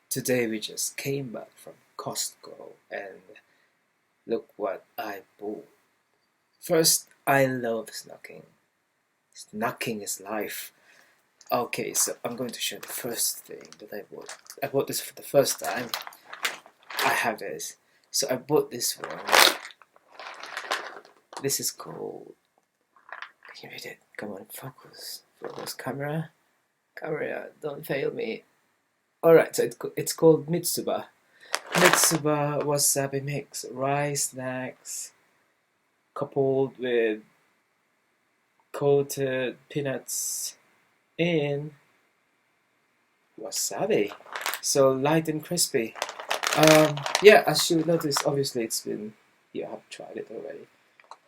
Today we just came back from Costco and look what I bought. First, I love snacking. Snacking is life. Okay, so I'm going to share the first thing that I bought. I bought this for the first time. I have this. So I bought this one. This is called... Can you read it? Come on, focus. Focus, camera. Camera, don't fail me. Alright, so it's called Mitsuba Wasabi Mix. Rice snacks coupled with coated peanuts in wasabi. So light and crispy. Yeah, as you notice, obviously you have tried it already.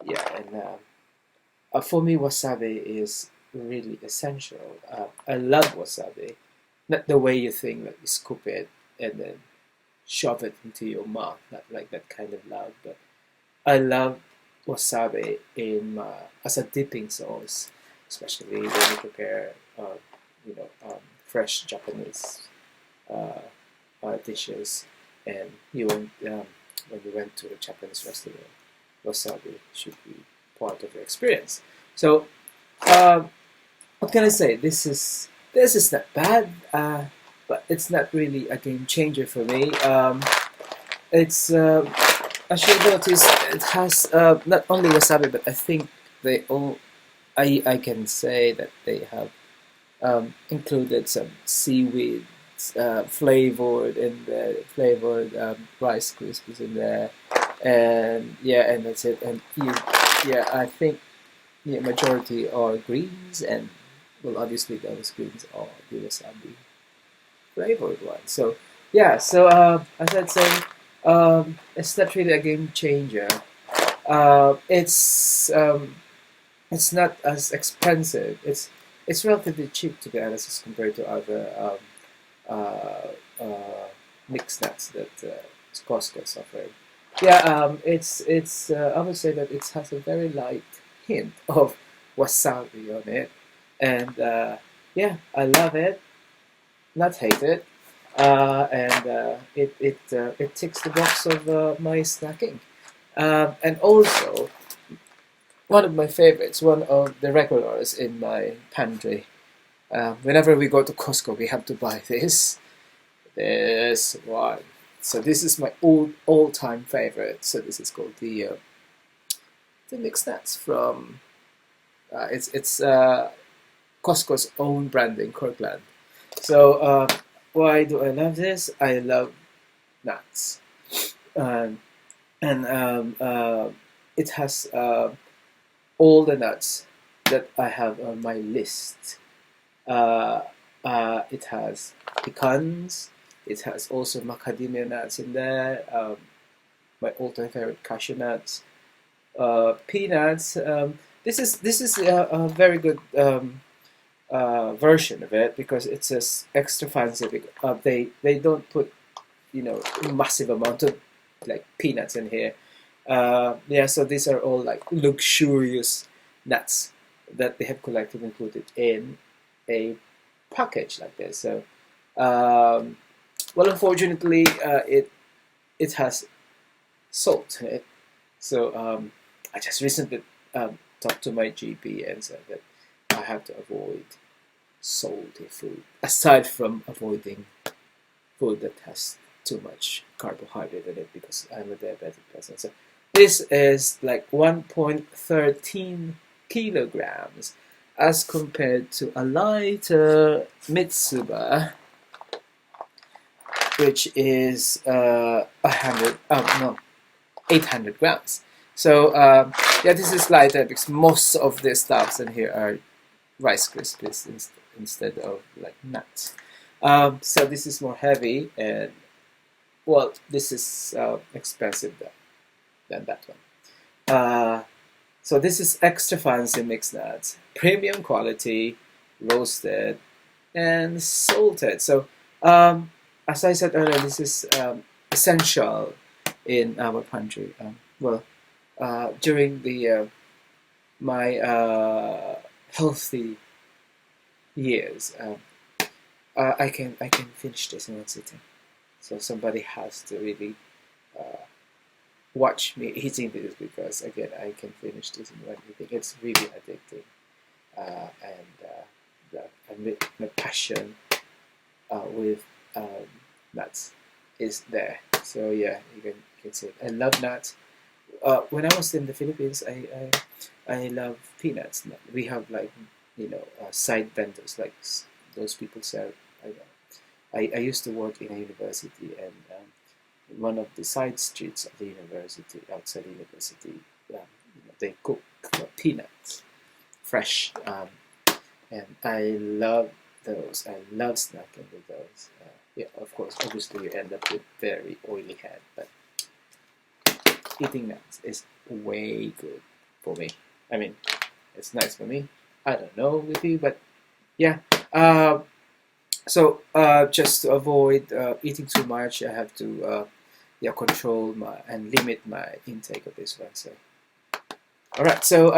Yeah, and for me, wasabi is really essential. I love wasabi. Not the way you think, like you scoop it and then shove it into your mouth, not like that kind of love, but I love wasabi as a dipping sauce, especially when you prepare, fresh Japanese dishes, and when you went to a Japanese restaurant, wasabi should be part of your experience. So, what can I say? This is not bad, but it's not really a game changer for me. It's as you notice, it has not only wasabi, but I think I can say that they have included some seaweed flavored in the flavored Rice Krispies in there, and yeah, and that's it. And I think majority are greens, and well, obviously those greens are the wasabi flavored one. So yeah, so as I'd say, it's not really a game changer. It's not as expensive. It's relatively cheap, to be honest, as compared to other mixed nuts that Costco is offering. Yeah, it's I would say that it has a very light hint of wasabi on it, and yeah, I love it, not hate it, and it ticks the box of my snacking, and also one of my favorites, one of the regulars in my pantry. Whenever we go to Costco, we have to buy this one. So this is my all-time favorite. So this is called the mixed nuts from it's Costco's own branding, Kirkland. So why do I love this? I love nuts, and it has all the nuts that I have on my list. It has pecans. It has also macadamia nuts in there. My all-time favorite, cashew nuts. Peanuts. This is a very good version of it, because it's just extra fancy. They don't put massive amount of like peanuts in here. Yeah, so these are all like luxurious nuts that they have collected and put it in a package like this. So well, unfortunately, it has salt in it. So I just recently talked to my GP and said that I have to avoid salty food, aside from avoiding food that has too much carbohydrate in it, because I'm a diabetic person. So this is like 1.13 kilograms as compared to a lighter Mitsuba, which is 800 grams. So yeah, this is lighter because most of the stuffs in here are Rice Krispies instead of like nuts. So this is more heavy, and well, this is expensive than that one. So this is extra fancy mixed nuts, premium quality, roasted and salted. So as I said earlier, this is essential in our pantry. During my healthy years, I can finish this in one sitting. So somebody has to really watch me eating this, because again, I can finish this in one eating. It's really addicting, the passion with nuts is there. So yeah, you can say it. I love nuts. When I was in the Philippines, I love peanuts. We have like side vendors, like those people sell. I used to work in a university, and one of the side streets of the university, outside the university, they cook peanuts fresh, and I love those. I love snacking with those. Yeah, of course, obviously you end up with very oily hand, but eating nuts is way good for me. I mean, it's nice for me. I don't know with you, but yeah. So just to avoid eating too much, I have to control and limit my intake of this one. So all right. So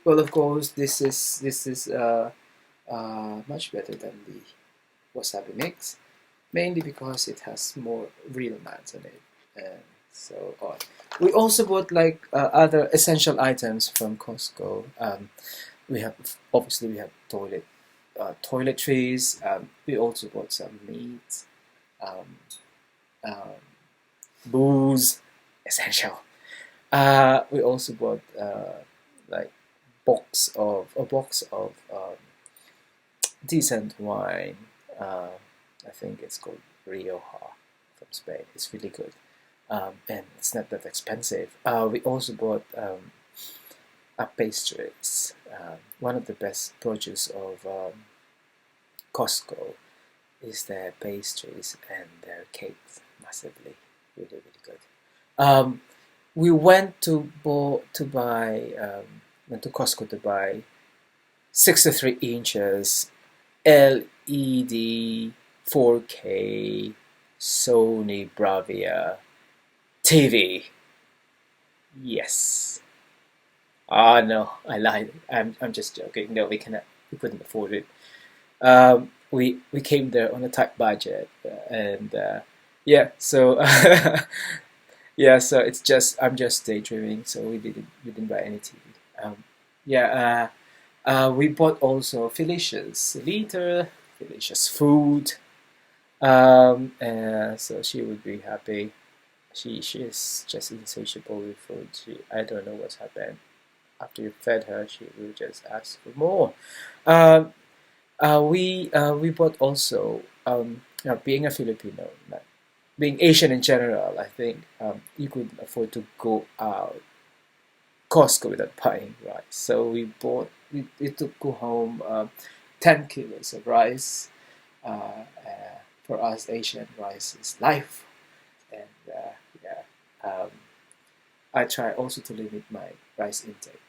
well, of course, this is much better than the wasabi mix, mainly because it has more real nuts in it, and so on. We also bought like other essential items from Costco. We have obviously we have toiletries. We also bought some meat, um, um, booze, essential. We also bought like a box of decent wine. I think it's called Rioja from Spain. It's really good, and it's not that expensive. We also bought pastries. One of the best produce of Costco is their pastries and their cakes. Massively, really, really good. We went to buy went to Costco to buy 63 inches LED 4K Sony Bravia TV. Yes. Ah, no, I lied. I'm just joking. No, we couldn't afford it. We came there on a tight budget, and yeah, so yeah, so it's just I'm just daydreaming. So we didn't buy any TV. Yeah, we bought also Felicia's liter, Felicia's food. So she would be happy. She is just insatiable with food. I don't know what's happened. After you fed her, she will just ask for more. Um, we bought also being a Filipino, like, being Asian in general. I think you could afford to go out Costco without buying rice. So we took go home 10 kilos of rice. For us, Asian, rice is life, and yeah, I try also to limit my rice intake.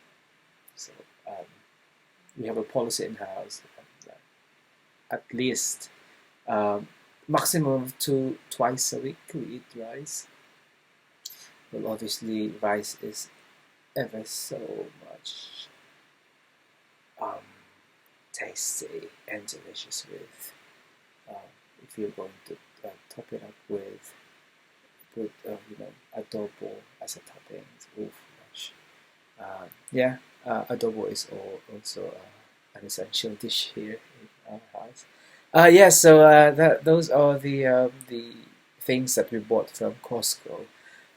So um, we have a policy in house, at least maximum of twice a week we eat rice. Well, obviously, rice is ever so much um, tasty and delicious with if you're going to top it up with put adobo as a topping. Oof, gosh. Yeah, adobo is also an essential dish here in our house. Yeah, so those are the things that we bought from Costco.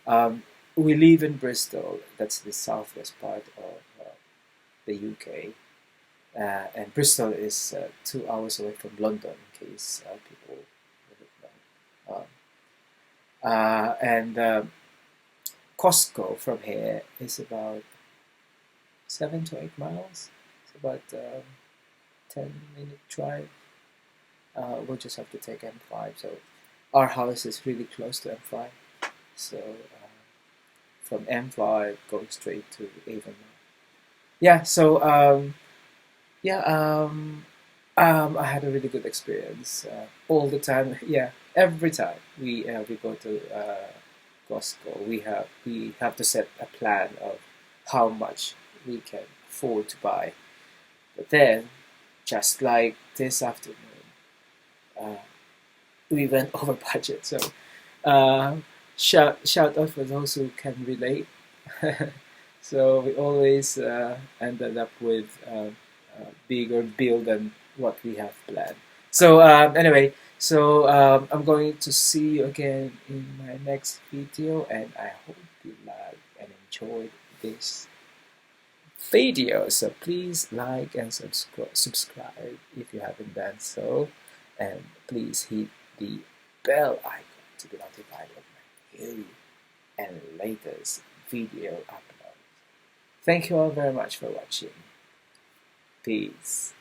Um, we live in Bristol. That's the southwest part of the UK, and Bristol is 2 hours away from London. In case people don't know. And Costco from here is about 7 to 8 miles. It's about 10-minute drive. We'll just have to take M5. So our house is really close to M5. So from M5 going straight to Avon. Yeah. So yeah. I had a really good experience all the time. Yeah, every time we go to Costco, we have to set a plan of how much we can afford to buy. But then, just like this afternoon, uh, we went over budget. So shout out for those who can relate. So we always ended up with bigger bill than what we have planned. So anyway, so I'm going to see you again in my next video, and I hope you like and enjoyed this video. So please like and subscribe if you haven't done so, and please hit the bell icon to be notified of my new and latest video upload. Thank you all very much for watching. Peace.